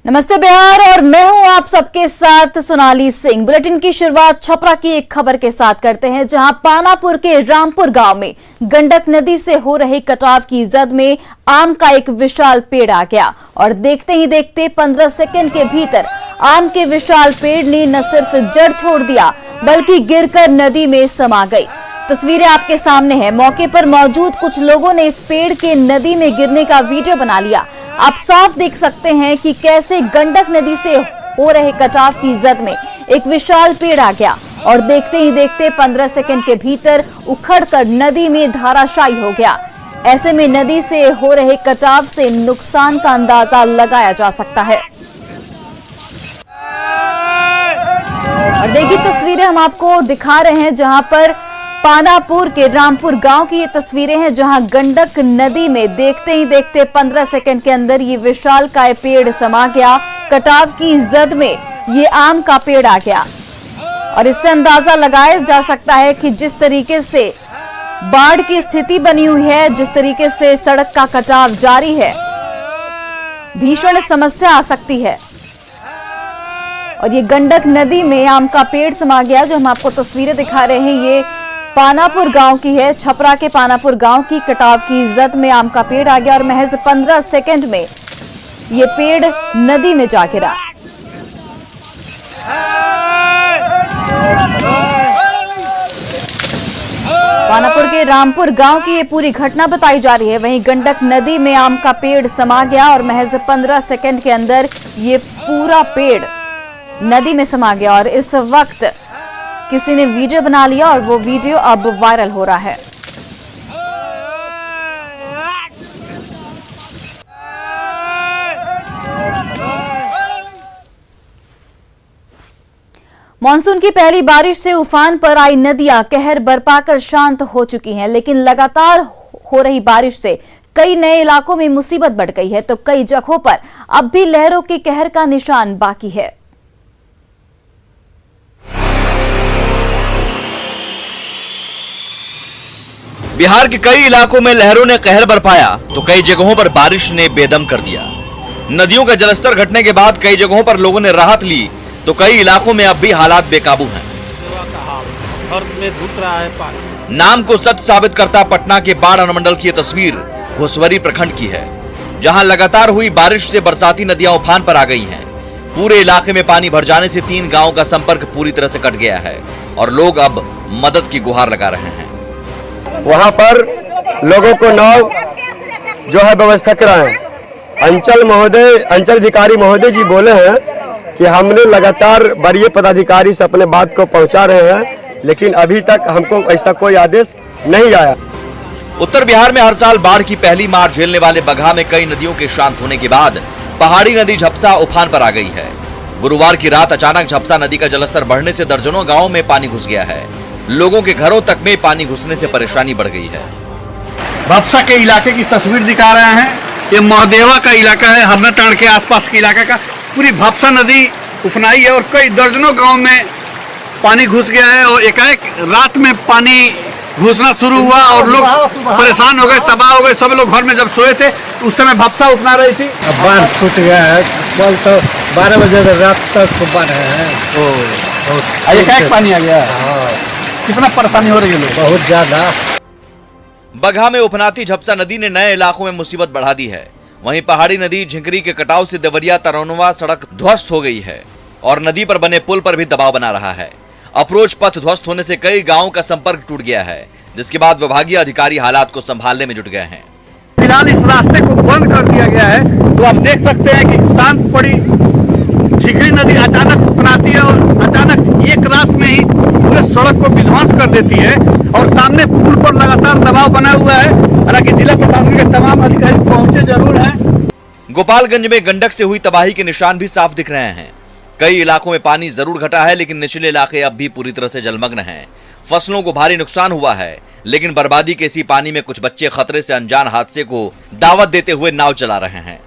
नमस्ते बिहार और मैं हूं आप सबके साथ सोनाली सिंह। बुलेटिन की शुरुआत छपरा की एक खबर के साथ करते हैं, जहां पानापुर के रामपुर गांव में गंडक नदी से हो रही कटाव की जद में आम का एक विशाल पेड़ आ गया और देखते ही देखते 15 सेकंड के भीतर आम के विशाल पेड़ ने न सिर्फ जड़ छोड़ दिया बल्कि गिरकर नदी में समा गई। तस्वीरें आपके सामने हैं। मौके पर मौजूद कुछ लोगों ने इस पेड़ के नदी में गिरने का वीडियो बना लिया। आप साफ देख सकते हैं कि कैसे गंडक नदी से हो रहे कटाव की जद में एक विशाल पेड़ आ गया और देखते ही देखते 15 सेकंड के भीतर उखड़कर नदी में धराशायी हो गया। ऐसे में नदी से हो रहे कटाव से नुकसान का अंदाजा लगाया जा सकता है। और देखिए तस्वीरें हम आपको दिखा रहे हैं, जहां पर पानापुर के रामपुर गांव की ये तस्वीरें हैं, जहां गंडक नदी में देखते ही देखते 15 सेकंड के अंदर ये विशालकाय पेड़ समा गया। कटाव की जद में ये आम का पेड़ आ गया और इससे अंदाजा लगाया जा सकता है कि जिस तरीके से बाढ़ की स्थिति बनी हुई है, जिस तरीके से सड़क का कटाव जारी है, भीषण समस्या आ सकती है। और ये गंडक नदी में आम का पेड़ समा गया। जो हम आपको तस्वीरें दिखा रहे हैं ये पानापुर गांव की है। छपरा के पानापुर गांव की कटाव की जद में आम का पेड़ आ गया और महज 15 सेकंड में ये पेड़ नदी में जा गिरा। पानापुर के रामपुर गांव की ये पूरी घटना बताई जा रही है। वहीं गंडक नदी में आम का पेड़ समा गया और महज 15 सेकंड के अंदर ये पूरा पेड़ नदी में समा गया और इस वक्त किसी ने वीडियो बना लिया और वो वीडियो अब वायरल हो रहा है। मानसून की पहली बारिश से उफान पर आई नदियां कहर बरपाकर शांत हो चुकी हैं, लेकिन लगातार हो रही बारिश से कई नए इलाकों में मुसीबत बढ़ गई है, तो कई जगहों पर अब भी लहरों के कहर का निशान बाकी है। बिहार के कई इलाकों में लहरों ने कहर बरपाया तो कई जगहों पर बारिश ने बेदम कर दिया। नदियों का जलस्तर घटने के बाद कई जगहों पर लोगों ने राहत ली तो कई इलाकों में अब भी हालात बेकाबू हैं। नाम को सच साबित करता पटना के बाढ़ अनुमंडल की यह तस्वीर घुसवरी प्रखंड की है, जहां लगातार हुई बारिश से बरसाती नदियां उफान पर आ गई हैं। पूरे इलाके में पानी भर जाने से 3 गांवों का संपर्क पूरी तरह से कट गया है और लोग अब मदद की गुहार लगा रहे हैं। वहाँ पर लोगों को नाव जो है व्यवस्था कराएं। अंचल अधिकारी महोदय जी बोले हैं कि हमने लगातार वरीय पदाधिकारी से अपने बात को पहुंचा रहे हैं, लेकिन अभी तक हमको ऐसा कोई आदेश नहीं आया। उत्तर बिहार में हर साल बाढ़ की पहली मार झेलने वाले बगहा में कई नदियों के शांत होने के बाद पहाड़ी नदी झपसा उफान पर आ गई है। गुरुवार की रात अचानक झपसा नदी का जलस्तर बढ़ने से दर्जनों गाँवों में पानी घुस गया है। लोगों के घरों तक में पानी घुसने से परेशानी बढ़ गई है। भपसा के इलाके की तस्वीर दिखा रहे हैं। ये महदेवा का इलाका है, हरनाटांड़ के आसपास के इलाका का। पूरी भपसा नदी उफनाई है और कई दर्जनों गांव में पानी घुस गया है और एकाएक रात में पानी घुसना शुरू हुआ और लोग परेशान हो गए, तबाह हो गए। सब लोग घर में जब सोए थे उस समय भपसा उफना रही थी। अब बाढ़ छूट गया है, कल तो 12 बजे रात तक बाढ़ है। एकाएक पानी आ गया। कितना परेशानी हो रही है लोग? बहुत ज्यादा। बगहा में उफनाती झपसा नदी ने नए इलाकों में मुसीबत बढ़ा दी है। वहीं पहाड़ी नदी झिंकरी के कटाव से देवरिया तरौनवा सड़क ध्वस्त हो गई है और नदी पर बने पुल पर भी दबाव बना रहा है। अप्रोच पथ ध्वस्त होने से कई गांवों का संपर्क टूट गया है, जिसके बाद विभागीय अधिकारी हालात को संभालने में जुट गए हैं। फिलहाल इस रास्ते को बंद कर दिया गया है, तो आप देख सकते हैं कि शांत पड़ी झिंकरी नदी अचानक उफनाती है और अचानक एक रात में ही पूरे सड़क को विध्वंस कर देती है और सामने पुल पर लगातार दबाव बना हुआ है। हालांकि जिला प्रशासन के तमाम अधिकारी पहुंचे जरूर हैं। गोपालगंज में गंडक से हुई तबाही के निशान भी साफ दिख रहे हैं। कई इलाकों में पानी जरूर घटा है, लेकिन निचले इलाके अब भी पूरी तरह से जलमग्न हैं। फसलों को भारी नुकसान हुआ है, लेकिन बर्बादी के इसी पानी में कुछ बच्चे खतरे से अनजान हादसे को दावत देते हुए नाव चला रहे हैं।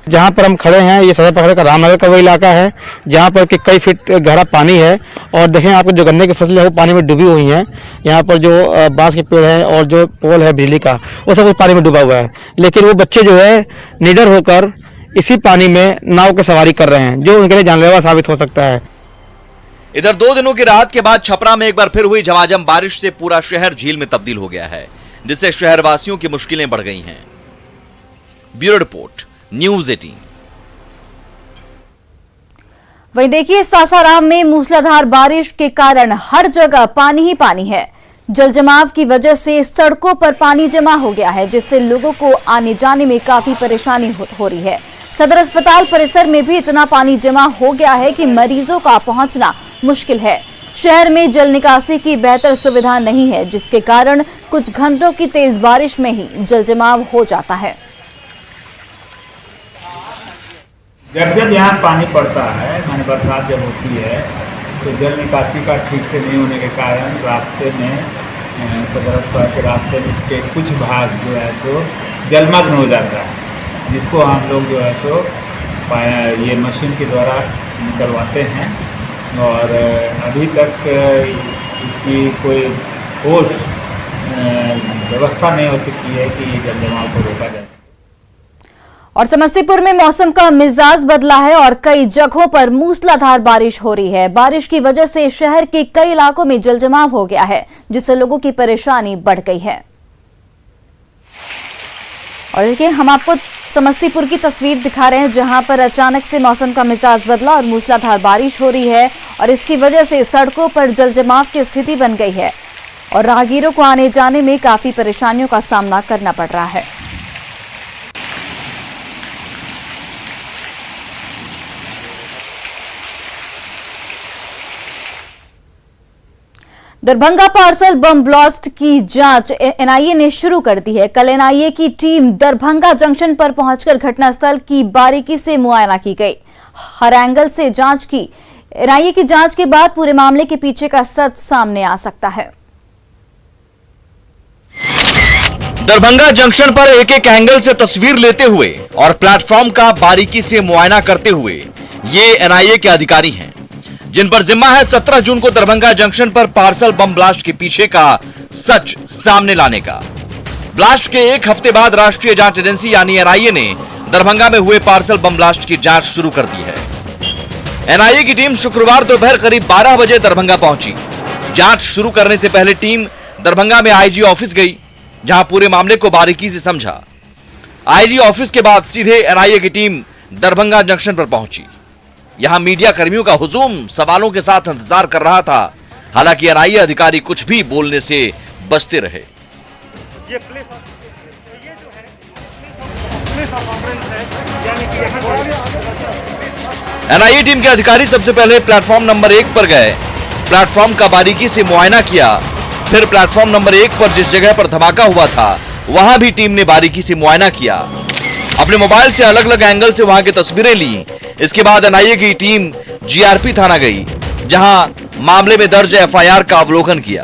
जहाँ पर हम खड़े हैं ये सदर प्रखंड का रामनगर का वो इलाका है, जहाँ पर कि कई फीट गहरा पानी है और देखें आपको जो गन्ने की फसलें वो पानी में डूबी हुई हैं। यहाँ पर जो बांस के पेड़ हैं और जो पोल है बिजली का वो सब पानी में डूबा हुआ है, लेकिन वो बच्चे जो है निडर होकर इसी पानी में नाव की सवारी कर रहे हैं, जो उनके लिए जानलेवा साबित हो सकता है। इधर 2 दिनों की राहत के बाद छपरा में एक बार फिर हुई झमाझम बारिश से पूरा शहर झील में तब्दील हो गया है, जिससे शहरवासियों की मुश्किलें बढ़ गई हैं। Bureau report, news 18। वहीं देखिए, सासाराम में मूसलाधार बारिश के कारण हर जगह पानी ही पानी है। जल जमाव की वजह से सड़कों पर पानी जमा हो गया है, जिससे लोगों को आने जाने में काफी परेशानी हो रही है। सदर अस्पताल परिसर में भी इतना पानी जमा हो गया है कि मरीजों का पहुंचना मुश्किल है। शहर में जल निकासी की बेहतर सुविधा नहीं है, जिसके कारण कुछ घंटों की तेज बारिश में ही जल जमाव हो जाता है। जब यहाँ पानी पड़ता है, माने बरसात जब होती है, तो जल निकासी का ठीक से नहीं होने के कारण रास्ते में सदर अस्पताल के रास्ते के कुछ भाग जो है तो जलमग्न हो जाता है, जिसको हम लोग जो है तो ये मशीन के द्वारा निकलवाते हैं। और अभी तक इसकी कोई ठोस व्यवस्था नहीं हो सकती है कि जल जमाव को रोका जाए। और समस्तीपुर में मौसम का मिजाज बदला है और कई जगहों पर मूसलाधार बारिश हो रही है। बारिश की वजह से शहर के कई इलाकों में जलजमाव हो गया है, जिससे लोगों की परेशानी बढ़ गई है। और देखिए, हम आपको समस्तीपुर की तस्वीर दिखा रहे हैं, जहां पर अचानक से मौसम का मिजाज बदला और मूसलाधार बारिश हो रही है, और इसकी वजह से सड़कों पर जलजमाव की स्थिति बन गई है और राहगीरों को आने जाने में काफी परेशानियों का सामना करना पड़ रहा है। दरभंगा पार्सल बम ब्लास्ट की जांच एनआईए ने शुरू कर दी है। कल एनआईए की टीम दरभंगा जंक्शन पर पहुंचकर घटनास्थल की बारीकी से मुआयना की गई, हर एंगल से जांच की। एनआईए की जांच के बाद पूरे मामले के पीछे का सच सामने आ सकता है। दरभंगा जंक्शन पर एक एक एंगल से तस्वीर लेते हुए और प्लेटफॉर्म का बारीकी से मुआयना करते हुए ये एनआईए के अधिकारी हैं, जिन पर जिम्मा है 17 जून को दरभंगा जंक्शन पर पार्सल बम ब्लास्ट के पीछे का सच सामने लाने का। ब्लास्ट के एक हफ्ते बाद राष्ट्रीय जांच एजेंसी यानी एनआईए ने दरभंगा में हुए पार्सल बम ब्लास्ट की जांच शुरू कर दी है। एनआईए की टीम शुक्रवार दोपहर करीब 12 बजे दरभंगा पहुंची। जांच शुरू करने से पहले टीम दरभंगा में आईजी ऑफिस गई, जहां पूरे मामले को बारीकी से समझा। आईजी ऑफिस के बाद सीधे एनआईए की टीम दरभंगा जंक्शन पर पहुंची। यहां मीडिया कर्मियों का हुजूम सवालों के साथ इंतजार कर रहा था। हालांकि एनआईए अधिकारी कुछ भी बोलने से बचते रहे। एनआईए टीम के अधिकारी सबसे पहले प्लेटफॉर्म नंबर 1 पर गए, प्लेटफॉर्म का बारीकी से मुआयना किया। फिर प्लेटफॉर्म नंबर 1 पर जिस जगह पर धमाका हुआ था, वहां भी टीम ने बारीकी से मुआयना किया। अपने मोबाइल से अलग अलग एंगल से वहां की तस्वीरें ली। इसके बाद एनआईए की टीम जीआरपी थाना गई, जहां मामले में दर्ज एफआईआर का अवलोकन किया।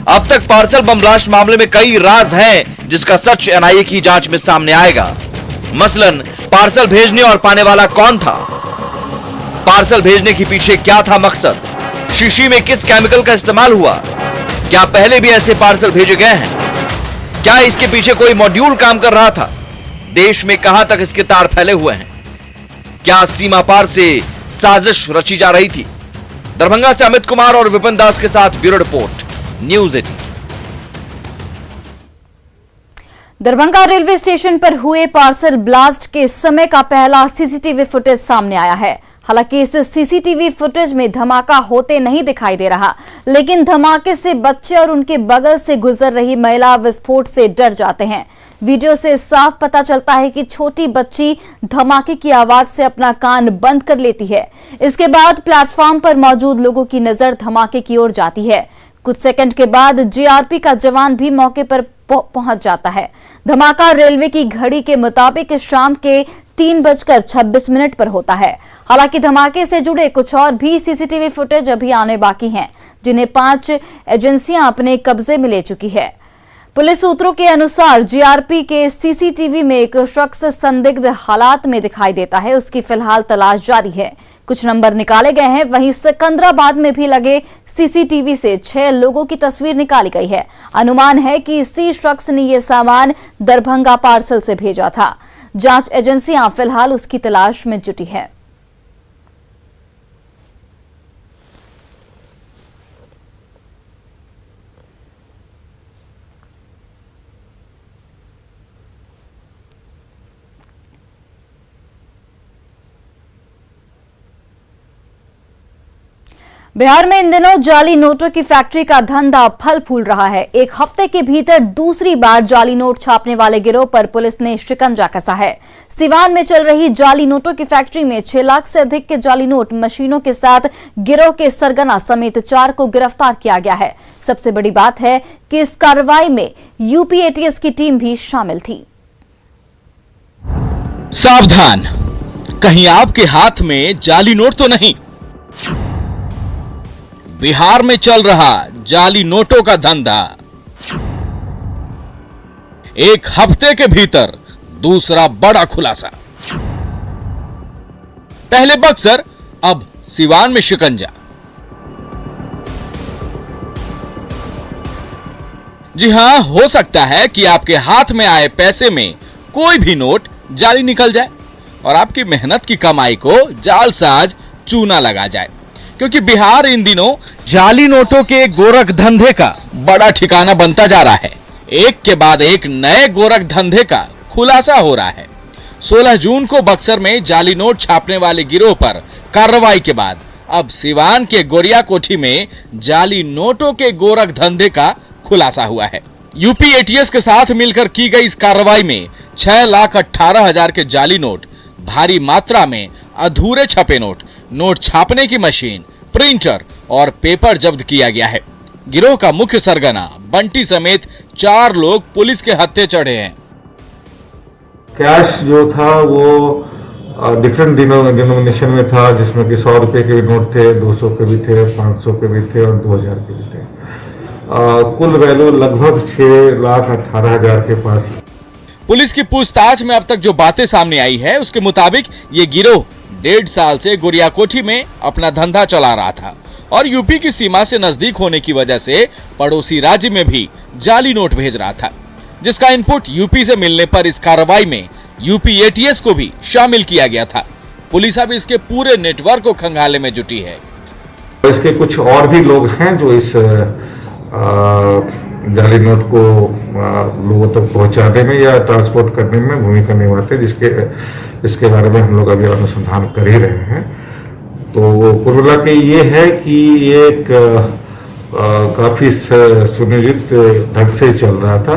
अब तक पार्सल बम ब्लास्ट मामले में कई राज हैं, जिसका सच एनआईए की जांच में सामने आएगा। मसलन पार्सल भेजने और पाने वाला कौन था, पार्सल भेजने के पीछे क्या था मकसद, शीशी में किस केमिकल का इस्तेमाल हुआ, क्या पहले भी ऐसे पार्सल भेजे गए हैं, क्या इसके पीछे कोई मॉड्यूल काम कर रहा था, देश में कहां तक इसके तार फैले हुए हैं, क्या सीमा पार से साजिश रची जा रही थी। दरभंगा से अमित कुमार और विपिन दास के साथ bureau report, news 18। Darbhanga railway station पर हुए पार्सल ब्लास्ट के समय का पहला सीसीटीवी फुटेज सामने आया है। हालांकि इस सीसीटीवी फुटेज में धमाका होते नहीं दिखाई दे रहा, लेकिन धमाके से बच्चे और उनके बगल से गुजर रही महिला विस्फोट से डर जाते हैं। वीडियो से साफ पता चलता है कि छोटी बच्ची धमाके की आवाज से अपना कान बंद कर लेती है। इसके बाद प्लेटफॉर्म पर मौजूद लोगों की नजर धमाके की ओर जाती है। कुछ सेकंड के बाद जीआरपी का जवान भी मौके पर पहुंच जाता है। धमाका रेलवे की घड़ी के मुताबिक शाम के 3:26 पर होता है। हालांकि धमाके से जुड़े कुछ और भी सीसीटीवी फुटेज अभी आने बाकी हैं, जिन्हें 5 एजेंसियां अपने कब्जे में ले चुकी है। पुलिस सूत्रों के अनुसार जीआरपी के सीसीटीवी में एक शख्स संदिग्ध हालात में दिखाई देता है। उसकी फिलहाल तलाश जारी है। कुछ नंबर निकाले गए हैं। वहीं सिकंदराबाद में भी लगे सीसीटीवी से 6 लोगों की तस्वीर निकाली गई है। अनुमान है कि इसी शख्स ने यह सामान दरभंगा पार्सल से भेजा था। जांच एजेंसियां फिलहाल उसकी तलाश में जुटी है। बिहार में इन दिनों जाली नोटों की फैक्ट्री का धंधा फल फूल रहा है। एक हफ्ते के भीतर दूसरी बार जाली नोट छापने वाले गिरोह पर पुलिस ने शिकंजा कसा है। सिवान में चल रही जाली नोटों की फैक्ट्री में 6 लाख से अधिक के जाली नोट मशीनों के साथ गिरोह के सरगना समेत 4 को गिरफ्तार किया गया है। सबसे बड़ी बात है कि इस कार्रवाई में यूपी एटीएस की टीम भी शामिल थी। सावधान, कहीं आपके हाथ में जाली नोट तो नहीं। बिहार में चल रहा जाली नोटों का धंधा, एक हफ्ते के भीतर दूसरा बड़ा खुलासा। पहले बक्सर, अब सिवान में शिकंजा। जी हां, हो सकता है कि आपके हाथ में आए पैसे में कोई भी नोट जाली निकल जाए और आपकी मेहनत की कमाई को जालसाज चूना लगा जाए, क्योंकि बिहार इन दिनों जाली नोटों के गोरख धंधे का बड़ा ठिकाना बनता जा रहा है। एक के बाद एक नए गोरख धंधे का खुलासा हो रहा है। 16 जून को बक्सर में जाली नोट छापने वाले गिरोह पर कार्रवाई के बाद अब सिवान के गोरिया कोठी में जाली नोटों के गोरख धंधे का खुलासा हुआ है। यूपी एटीएस के साथ मिलकर की गई इस कार्रवाई में 6,18,000 के जाली नोट, भारी मात्रा में अधूरे छपे नोट, नोट छापने की मशीन, प्रिंटर और पेपर जब्त किया गया है। गिरोह का मुख्य सरगना बंटी समेत 4 लोग पुलिस के हत्थे चढ़े हैं। कैश जो था वो डिफरेंट डिनोमिनेशन में था, जिसमें कि 100 रुपए के भी नोट थे, 200 के भी थे, 500 के भी थे और 2000 के भी थे। कुल वैल्यू लगभग 6,18,000 के पास। पुलिस की पूछताछ में अब तक जो बातें सामने आई है उसके मुताबिक ये गिरोह 1.5 साल से गोरियाकोठी में अपना धंधा चला रहा था और यूपी की सीमा से नजदीक होने की वजह से पड़ोसी राज्य में भी जाली नोट भेज रहा था, जिसका इनपुट यूपी से मिलने पर इस कार्रवाई में यूपी एटीएस को भी शामिल किया गया था। पुलिस अब इसके पूरे नेटवर्क को खंगालने में जुटी है। इसके कुछ और भी लोग हैं जो इस जाली नोट को लोगों तक पहुंचाने में या ट्रांसपोर्ट करने में भूमिका निभाते, इसके बारे में हम लोग अभी अनुसंधान कर ही रहे हैं। तो कुल मिला के ये है कि ये एक काफी सुनियोजित ढंग से चल रहा था।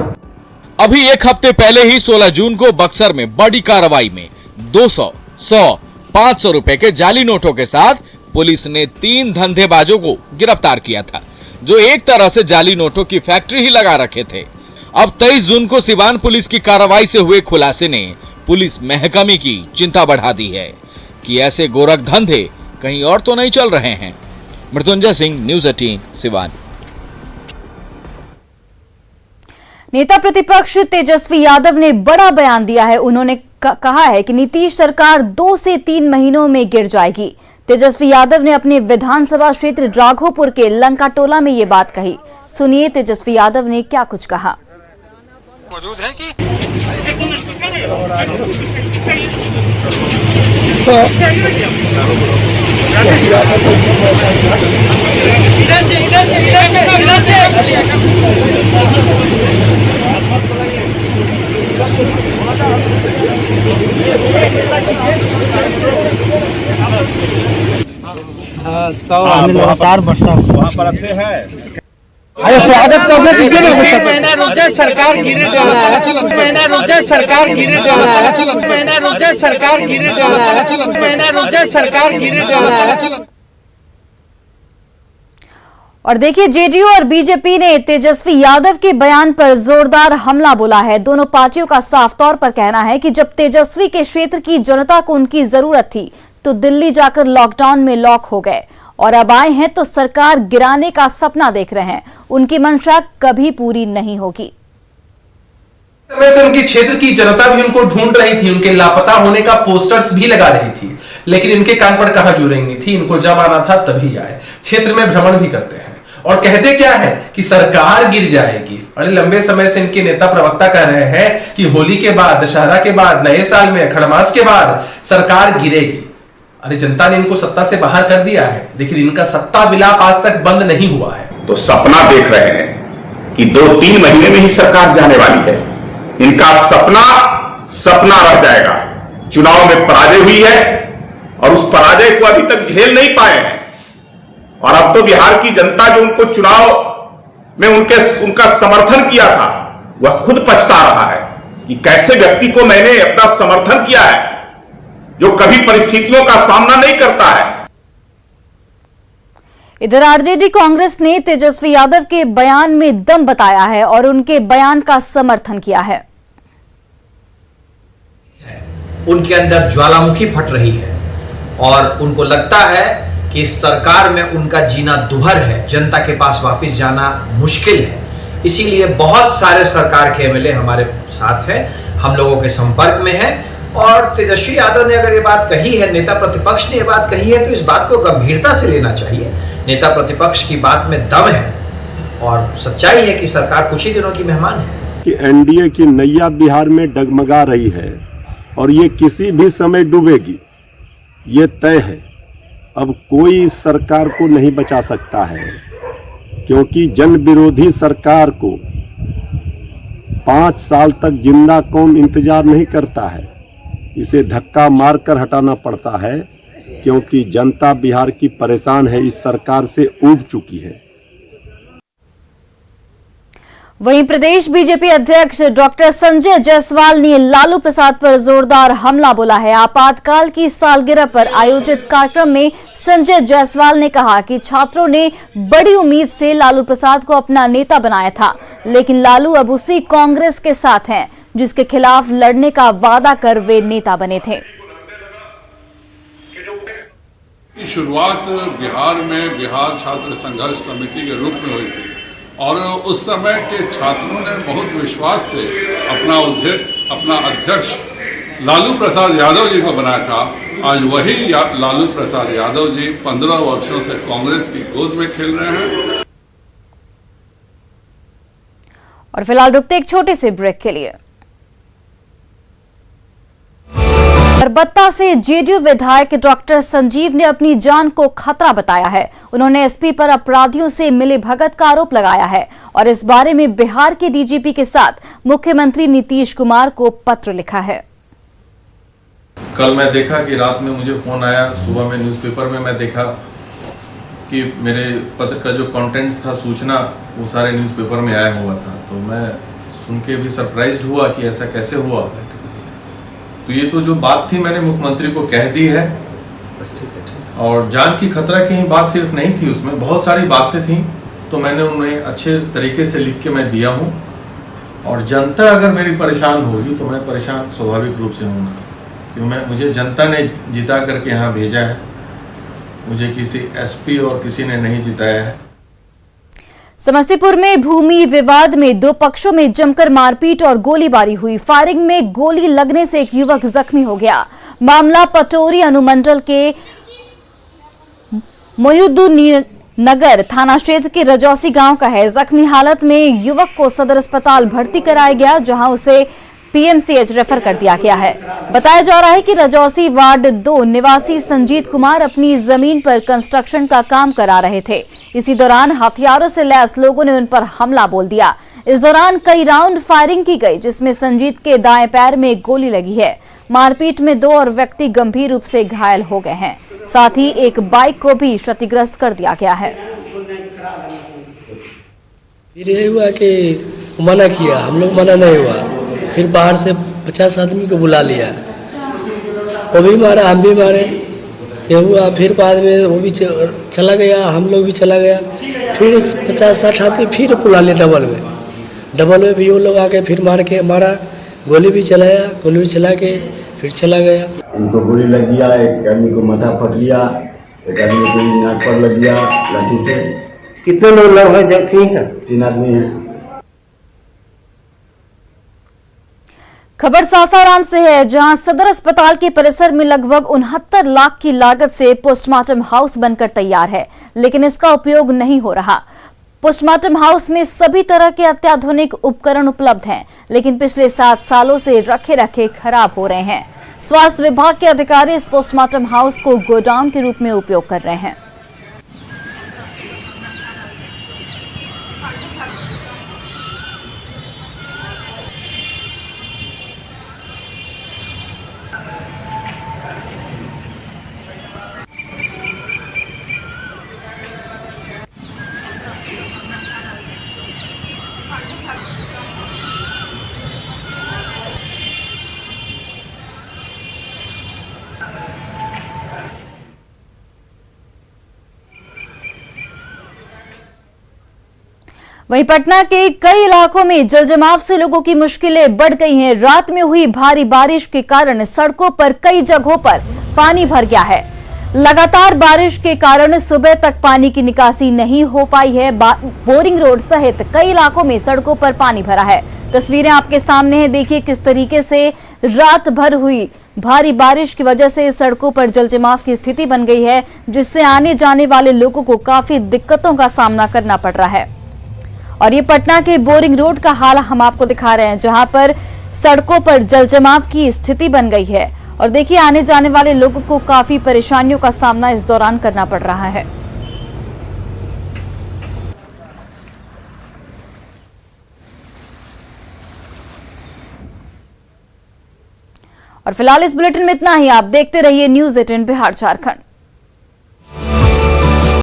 अभी एक हफ्ते पहले ही 16 जून को बक्सर में बड़ी कार्रवाई में 200, 100, 500 रुपए के जाली नोटों के साथ पुलिस ने 3 धंधेबाजों को गिरफ्तार किया था, जो एक तरह से जाली नोटों की फैक्ट्री ही लगा रखे थे। अब 23 जून को सिवान पुलिस की कार्रवाई से हुए खुलासे ने पुलिस महकमे की चिंता बढ़ा दी है कि ऐसे गोरख धंधे कहीं और तो नहीं चल रहे हैं। मृत्युंजय सिंह, न्यूज़ 18, सिवान। नेता प्रतिपक्ष तेजस्वी यादव ने बड़ा बयान दिया है। उन्होंने कहा है कि नीतीश सरकार 2 से 3 महीनों में गिर जाएगी। तेजस्वी यादव ने अपने विधानसभा क्षेत्र राघोपुर के लंकाटोला में ये बात कही। सुनिए तेजस्वी यादव ने क्या कुछ कहा। मौजूद है कि लगातार वर्षा वहाँ पर रखे हैं। अरे स्वागत करने दीजिए ना। महीना रोजे सरकार गिरे जा रहा है, महीना रोजे सरकार गिरे जा रहा है, महीना रोजे सरकार गिरे जा रहा है, महीना रोजे सरकार गिरे जा रहा है। और देखिए, जेडीयू और बीजेपी ने तेजस्वी यादव के बयान पर जोरदार हमला बोला है। दोनों पार्टियों का साफ तौर पर कहना है कि जब तेजस्वी के क्षेत्र की जनता को उनकी जरूरत थी तो दिल्ली जाकर लॉकडाउन में लॉक हो गए और अब आए हैं तो सरकार गिराने का सपना देख रहे हैं। उनकी मंशा कभी पूरी नहीं होगी। समय से उनके क्षेत्र की जनता भी उनको ढूंढ रही थी, उनके लापता होने का पोस्टर्स भी लगा रही थी, लेकिन इनके कान पर कहां जू रहेंगी थी। इनको जब आना था तभी आए। क्षेत्र में भ्रमण भी करते हैं और कहते क्या है कि सरकार गिर जाएगी। बड़े लंबे समय से इनके नेता प्रवक्ता कह रहे हैं कि होली के बाद, दशहरा के बाद, नए साल में, खड़मास के बाद सरकार गिरेगी। अरे जनता ने इनको सत्ता से बाहर कर दिया है, लेकिन इनका सत्ता विलाप आज तक बंद नहीं हुआ है। तो सपना देख रहे हैं कि 2-3 महीने में ही सरकार जाने वाली है। इनका सपना रह जाएगा। चुनाव में पराजय हुई है और उस पराजय को अभी तक झेल नहीं पाए हैं, और अब तो बिहार की जनता जो उनको चुनाव में उनका समर्थन किया था, वह खुद पछता रहा है कि कैसे व्यक्ति को मैंने अपना समर्थन किया है जो कभी परिस्थितियों का सामना नहीं करता है। इधर आरजेडी कांग्रेस ने तेजस्वी यादव के बयान में दम बताया है और उनके बयान का समर्थन किया है। उनके अंदर ज्वालामुखी फट रही है और उनको लगता है कि इस सरकार में उनका जीना दुभर है, जनता के पास वापस जाना मुश्किल है। इसीलिए बहुत सारे सरकार के एमएलए हमारे साथ हैं, हम लोगों के संपर्क में हैं। और तेजस्वी यादव ने अगर ये बात कही है, नेता प्रतिपक्ष ने ये बात कही है, तो इस बात को गंभीरता से लेना चाहिए। नेता प्रतिपक्ष की बात में दम है और सच्चाई है कि सरकार कुछ ही दिनों की मेहमान है। कि एनडीए की नैया बिहार में डगमगा रही है और ये किसी भी समय डूबेगी, ये तय है। अब कोई इस सरकार को नहीं बचा सकता है, क्योंकि जन विरोधी सरकार को 5 साल तक जिंदा कौम इंतजार नहीं करता है। इसे धक्का मारकर हटाना पड़ता है, क्योंकि जनता बिहार की परेशान है, इस सरकार से ऊब चुकी है। वहीं प्रदेश बीजेपी अध्यक्ष डॉक्टर संजय जायसवाल ने लालू प्रसाद पर जोरदार हमला बोला है। आपातकाल की सालगिरह पर आयोजित कार्यक्रम में संजय जायसवाल ने कहा कि छात्रों ने बड़ी उम्मीद से लालू प्रसाद को अपना नेता बनाया था, लेकिन लालू अब उसी कांग्रेस के साथ हैं जिसके खिलाफ लड़ने का वादा कर वे नेता बने थे। शुरुआत बिहार में बिहार छात्र संघर्ष समिति के रूप में हुई थी और उस समय के छात्रों ने बहुत विश्वास से अपना अध्यक्ष लालू प्रसाद यादव जी को बनाया था। आज वही लालू प्रसाद यादव जी 15 वर्षों से कांग्रेस की गोद में खेल रहे हैं। और फिलहाल रुकते एक छोटे से ब्रेक के लिए। बरबत्ता से जेडीयू विधायक डॉक्टर संजीव ने अपनी जान को खतरा बताया है। उन्होंने एसपी पर अपराधियों से मिलीभगत का आरोप लगाया है और इस बारे में बिहार के डीजीपी के साथ मुख्यमंत्री नीतीश कुमार को पत्र लिखा है। कल मैं देखा कि रात में मुझे फोन आया, सुबह में न्यूज़पेपर में मैं देखा कि मेरे पत्र का जो कंटेंट्स था, सूचना, वो सारे न्यूज़पेपर में आया हुआ था। तो मैं सुन के भी सरप्राइज्ड हुआ कि ऐसा कैसे हुआ। तो ये तो जो बात थी मैंने मुख्यमंत्री को कह दी है, और जान की खतरा की ही बात सिर्फ नहीं थी, उसमें बहुत सारी बातें थी। तो मैंने उन्हें अच्छे तरीके से लिख के मैं दिया हूँ, और जनता अगर मेरी परेशान होगी तो मैं परेशान स्वाभाविक रूप से हूँ, क्योंकि मुझे जनता ने जिता करके यहाँ भेजा है, मुझे किसी एसपी और किसी ने नहीं जिताया है। समस्तीपुर में भूमि विवाद में दो पक्षों में जमकर मारपीट और गोलीबारी हुई। फायरिंग में गोली लगने से एक युवक जख्मी हो गया। मामला पटोरी अनुमंडल के मोयुद्दीननगर थाना क्षेत्र के रजौसी गांव का है। जख्मी हालत में युवक को सदर अस्पताल भर्ती कराया गया, जहां उसे पीएमसीएच रेफर कर दिया गया है। बताया जा रहा है कि रजौसी वार्ड 2 निवासी संजीत कुमार अपनी जमीन पर कंस्ट्रक्शन का काम करा रहे थे। इसी दौरान हथियारों से लैस लोगों ने उन पर हमला बोल दिया। इस दौरान कई राउंड फायरिंग की गई, जिसमें संजीत के दाएं पैर में गोली लगी है। मारपीट में 2 और व्यक्ति गंभीर रूप से घायल हो गए हैं। साथ ही एक बाइक को भी क्षतिग्रस्त कर दिया गया है। ये हुआ कि मना किया, हम लोग मना नहीं हुआ, फिर बाहर से 50 आदमी को बुला लिया, वो भी मारा, हम भी मारे, ये हुआ। फिर बाद में वो भी चला गया, हम लोग भी चला गया, फिर 50-60 आदमी फिर बुला लिया डबल में भी वो लोग आके फिर मारा, गोली भी चलाया, गोली भी चला के फिर चला गया। इनको गोली लग गया, एक आदमी को माथा फट लिया, एक आदमी को नाक पर लग गया लाठी से। कितने लोग जख्मी हैं? 3 आदमी हैं। खबर सासाराम से है, जहां सदर अस्पताल के परिसर में लगभग 69 लाख की लागत से पोस्टमार्टम हाउस बनकर तैयार है, लेकिन इसका उपयोग नहीं हो रहा। पोस्टमार्टम हाउस में सभी तरह के अत्याधुनिक उपकरण उपलब्ध हैं, लेकिन पिछले 7 सालों से रखे रखे खराब हो रहे हैं। स्वास्थ्य विभाग के अधिकारी इस पोस्टमार्टम हाउस को गोडाउन के रूप में उपयोग कर रहे हैं। वहीं पटना के कई इलाकों में जलजमाव से लोगों की मुश्किलें बढ़ गई हैं। रात में हुई भारी बारिश के कारण सड़कों पर कई जगहों पर पानी भर गया है। लगातार बारिश के कारण सुबह तक पानी की निकासी नहीं हो पाई है। बोरिंग रोड सहित कई इलाकों में सड़कों पर पानी भरा है। तस्वीरें आपके सामने हैं, देखिए किस तरीके से रात भर हुई भारी बारिश की वजह से सड़कों पर जलजमाव की स्थिति बन गई है, जिससे आने जाने वाले लोगों को काफी दिक्कतों का सामना करना पड़ रहा है। और ये पटना के बोरिंग रोड का हाल हम आपको दिखा रहे हैं, जहां पर सड़कों पर जलजमाव की स्थिति बन गई है। और देखिए आने जाने वाले लोगों को काफी परेशानियों का सामना इस दौरान करना पड़ रहा है। और फिलहाल इस बुलेटिन में इतना ही। आप देखते रहिए न्यूज़ 18 बिहार झारखंड।